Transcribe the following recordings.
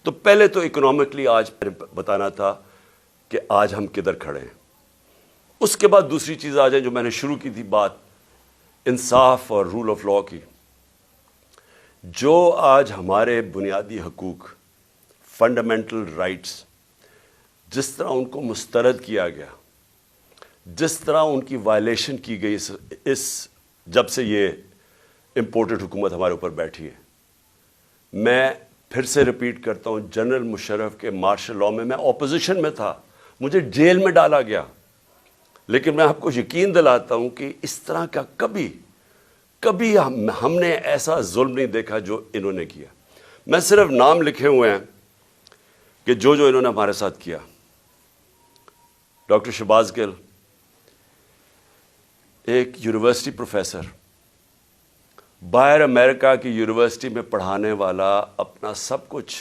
تو پہلے تو اکنامکلی آج بتانا تھا کہ آج ہم کدھر کھڑے ہیں. اس کے بعد دوسری چیز آ جائیں جو میں نے شروع کی تھی بات انصاف اور رول آف لا کی. جو آج ہمارے بنیادی حقوق فنڈامنٹل رائٹس جس طرح ان کو مسترد کیا گیا، جس طرح ان کی وائلیشن کی گئی اس جب سے یہ امپورٹڈ حکومت ہمارے اوپر بیٹھی ہے. میں پھر سے ریپیٹ کرتا ہوں، جنرل مشرف کے مارشل لاء میں اپوزیشن میں تھا، مجھے جیل میں ڈالا گیا، لیکن میں آپ کو یقین دلاتا ہوں کہ اس طرح کا کبھی ہم نے ایسا ظلم نہیں دیکھا جو انہوں نے کیا. میں صرف نام لکھے ہوئے ہیں کہ جو انہوں نے ہمارے ساتھ کیا. ڈاکٹر شہباز گل ایک یونیورسٹی پروفیسر، باہر امریکہ کی یونیورسٹی میں پڑھانے والا، اپنا سب کچھ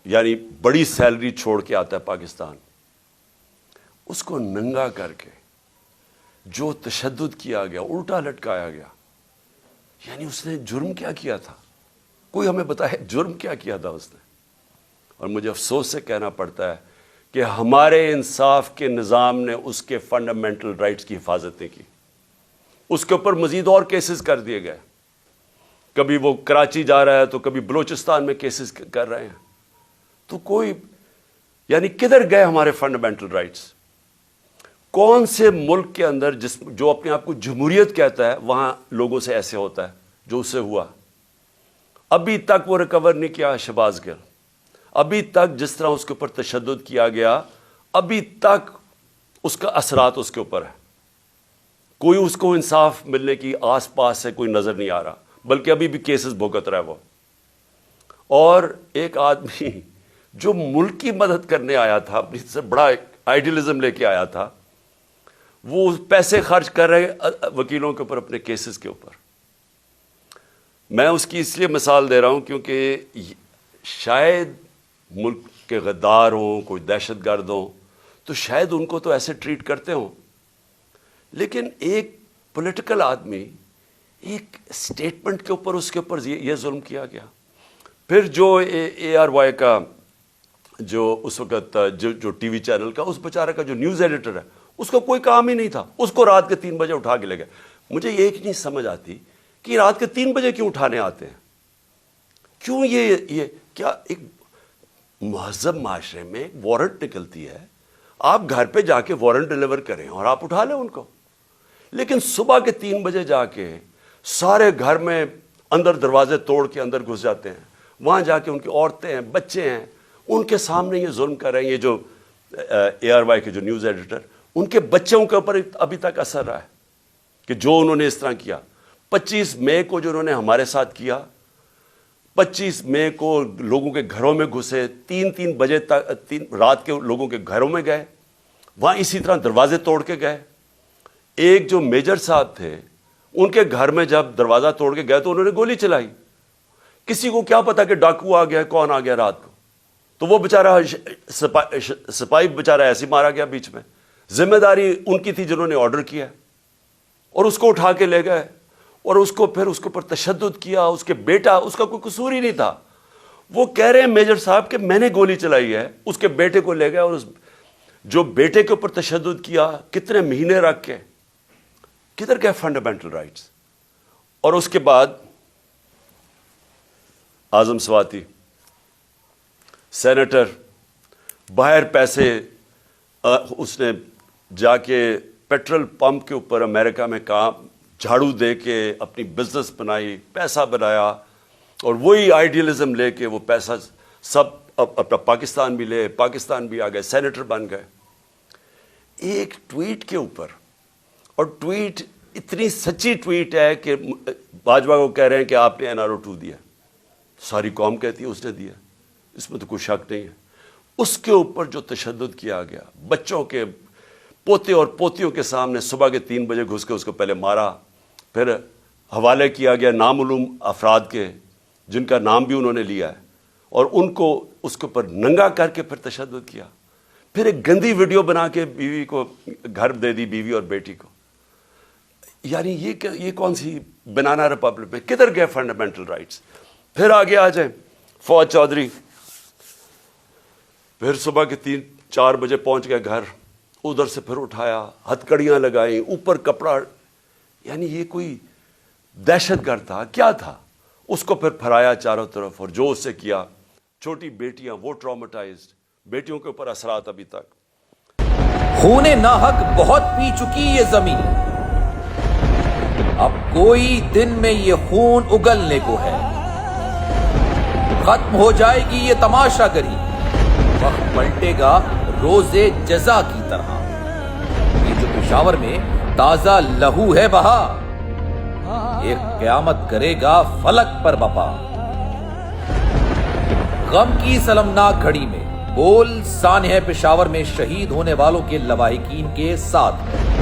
یعنی بڑی سیلری چھوڑ کے آتا ہے پاکستان، اس کو ننگا کر کے جو تشدد کیا گیا، الٹا لٹکایا گیا. یعنی اس نے جرم کیا تھا؟ کوئی ہمیں بتائے جرم کیا تھا اس نے. اور مجھے افسوس سے کہنا پڑتا ہے کہ ہمارے انصاف کے نظام نے اس کے فنڈامنٹل رائٹس کی حفاظت نہیں کی. اس کے اوپر مزید اور کیسز کر دیے گئے. کبھی وہ کراچی جا رہا ہے تو کبھی بلوچستان میں کیسز کر رہے ہیں. تو کوئی یعنی کدھر گئے ہمارے فنڈامنٹل رائٹس؟ کون سے ملک کے اندر جو اپنے آپ کو جمہوریت کہتا ہے وہاں لوگوں سے ایسے ہوتا ہے جو اس سے ہوا؟ ابھی تک وہ ریکور نہیں کیا شہباز گل. ابھی تک جس طرح اس کے اوپر تشدد کیا گیا، ابھی تک اس کا اثرات اس کے اوپر ہے. کوئی اس کو انصاف ملنے کی آس پاس سے کوئی نظر نہیں آ رہا، بلکہ ابھی بھی کیسز بھگت رہا ہے وہ. اور ایک آدمی جو ملک کی مدد کرنے آیا تھا، اپنی سے بڑا آئیڈیلزم لے کے آیا تھا، وہ پیسے خرچ کر رہے وکیلوں کے اوپر، اپنے کیسز کے اوپر. میں اس کی اس لیے مثال دے رہا ہوں کیونکہ شاید ملک کے غدار ہوں، کوئی دہشت گرد ہوں، تو شاید ان کو تو ایسے ٹریٹ کرتے ہوں، لیکن ایک پولیٹیکل آدمی ایک سٹیٹمنٹ کے اوپر اس کے اوپر یہ ظلم کیا گیا. پھر جو اے آر وائی کا جو اس وقت جو ٹی وی چینل کا اس بیچارے کا جو نیوز ایڈیٹر ہے، اس کو کوئی کام ہی نہیں تھا، اس کو رات کے 3 بجے اٹھا کے لے گئے. مجھے ایک نہیں سمجھ آتی کہ رات کے 3 بجے کیوں اٹھانے آتے ہیں؟ کیوں یہ کیا ایک مہذب معاشرے میں ایک وارنٹ نکلتی ہے، آپ گھر پہ جا کے وارنٹ ڈیلیور کریں اور آپ اٹھا لیں ان کو. لیکن صبح کے 3 بجے جا کے سارے گھر میں اندر دروازے توڑ کے اندر گھس جاتے ہیں، وہاں جا کے ان کی عورتیں ہیں، بچے ہیں، ان کے سامنے یہ ظلم کر رہے ہیں. یہ جو اے آر وائی کے جو نیوز ایڈیٹر، ان کے بچوں کے اوپر ابھی تک اثر رہا ہے کہ جو انہوں نے اس طرح کیا. 25 مئی کو جو انہوں نے ہمارے ساتھ کیا، 25 مئی کو لوگوں کے گھروں میں گھسے، 3 بجے تک رات کے لوگوں کے گھروں میں گئے، وہاں اسی طرح دروازے توڑ کے گئے. ایک جو میجر صاحب تھے، ان کے گھر میں جب دروازہ توڑ کے گئے تو انہوں نے گولی چلائی. کسی کو کیا پتا کہ ڈاکو آ گیا، کون آ گیا رات کو؟ تو وہ بیچارہ سپاہی بیچارہ ایسے مارا گیا بیچ میں. ذمہ داری ان کی تھی جنہوں نے آرڈر کیا، اور اس کو اٹھا کے لے گئے اور اس کو پھر اس کے اوپر تشدد کیا. اس کے بیٹا، اس کا کوئی قصور ہی نہیں تھا. وہ کہہ رہے ہیں میجر صاحب کہ میں نے گولی چلائی ہے. اس کے بیٹے کو لے گئے اور جو بیٹے کے اوپر تشدد کیا، کتنے مہینے رکھ کے. کدھر گئے فنڈامنٹل رائٹس؟ اور اس کے بعد اعظم سواتی سینیٹر، باہر پیسے اس نے جا کے پیٹرول پمپ کے اوپر امریکہ میں کام جھاڑو دے کے اپنی بزنس بنائی، پیسہ بنایا، اور وہی آئیڈیلزم لے کے وہ پیسہ سب اپنا پاکستان بھی لے، پاکستان بھی آ گئے، سینیٹر بن گئے. ایک ٹویٹ کے اوپر، اور ٹویٹ اتنی سچی ٹویٹ ہے کہ باجوہ کو کہہ رہے ہیں کہ آپ نے NRO2 دیا، ساری قوم کہتی ہے اس نے دیا، اس میں تو کوئی شک نہیں ہے. اس کے اوپر جو تشدد کیا گیا، بچوں کے پوتے اور پوتیوں کے سامنے صبح کے 3 بجے گھس کے اس کو پہلے مارا، پھر حوالے کیا گیا نامعلوم افراد کے جن کا نام بھی انہوں نے لیا ہے، اور ان کو اس کے اوپر ننگا کر کے پھر تشدد کیا. پھر ایک گندی ویڈیو بنا کے بیوی کو گھر دے دی، بیوی اور بیٹی کو. یعنی یہ کون سی بنانا ریپبلک میں؟ کدھر گئے فنڈامنٹل رائٹس؟ پھر آگے آ جائیں، فواد چودھری پھر صبح کے 3-4 بجے پہنچ گئے گھر، ادھر سے پھر اٹھایا، ہتھکڑیاں لگائیں، اوپر کپڑا، یعنی یہ کوئی دہشت گرد تھا کیا تھا؟ اس کو پھر پھرایا چاروں طرف، اور جو اس سے کیا، چھوٹی بیٹیاں وہ ٹرامیٹائزڈ، بیٹیوں کے اوپر اثرات ابھی تک۔ خون ناحق بہت پی چکی یہ زمین، اب کوئی دن میں یہ خون اگلنے کو ہے، ختم ہو جائے گی یہ تماشا گری، وقت پلٹے گا روزے جزا کی طرح۔ یہ جو پشاور میں تازہ لہو ہے بہا، ایک قیامت کرے گا فلک پر بپا۔ غم کی سلمناک گھڑی میں بول سانحہ پشاور میں شہید ہونے والوں کے لواحقین کے ساتھ ہے۔